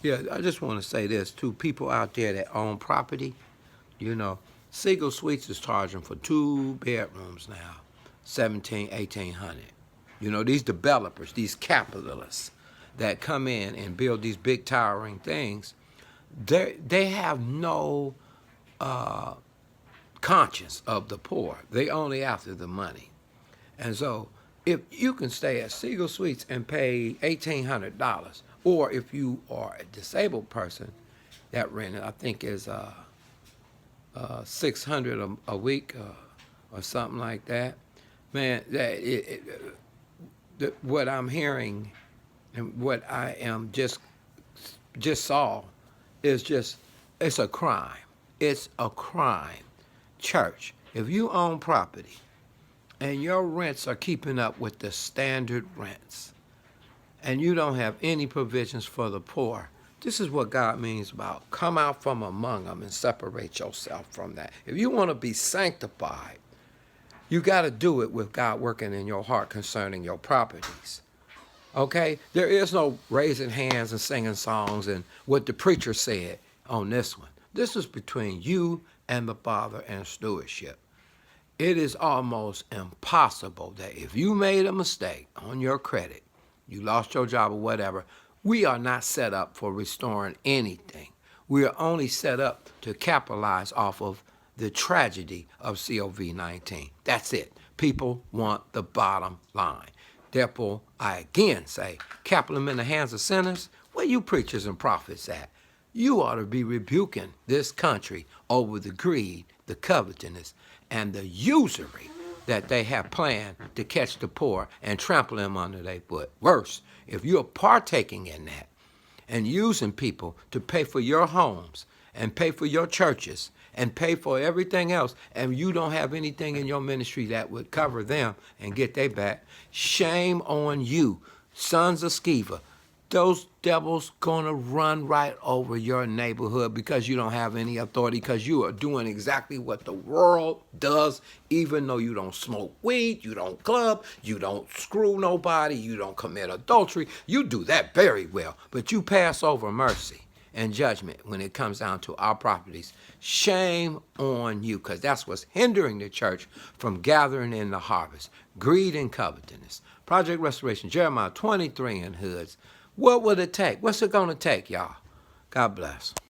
Yeah, I just want to say this to people out there that own property. You know, Siegel Suites is charging for 2 bedrooms now, 17, 1800. You know, these developers, these capitalists that come in and build these big towering things, they have no uh, conscience of the poor. They only after the money. And so if you can stay at Siegel Suites and pay $1,800, or if you are a disabled person, that rent I think is 600 a week or something like that. Man, what I'm hearing and what I am just saw is just it's a crime. It's a crime. Church, if you own property and your rents are keeping up with the standard rents, and you don't have any provisions for the poor, this is what God means about come out from among them and separate yourself from that. If you want to be sanctified, you got to do it with God working in your heart concerning your properties. Okay? There is no raising hands and singing songs and what the preacher said on this one. This is between you and the Father and stewardship. It is almost impossible that if you made a mistake on your credit, you lost your job or whatever, we are not set up for restoring anything. We are only set up to capitalize off of the tragedy of COVID-19. That's it. People want the bottom line. Therefore, I again say, capitalism in the hands of sinners, where you preachers and prophets at? You ought to be rebuking this country over the greed, the covetousness, and the usury that they have planned to catch the poor and trample them under their foot. Worse, if you're partaking in that and using people to pay for your homes and pay for your churches and pay for everything else, and you don't have anything in your ministry that would cover them and get their back, shame on you, sons of Sceva. Those devils gonna run right over your neighborhood because you don't have any authority, because you are doing exactly what the world does, even though you don't smoke weed, you don't club, you don't screw nobody, you don't commit adultery. You do that very well, but you pass over mercy and judgment when it comes down to our properties. Shame on you, because that's what's hindering the church from gathering in the harvest. Greed and covetousness. Project Restoration, Jeremiah 23 in hoods. What will it take? What's it going to take, y'all? God bless.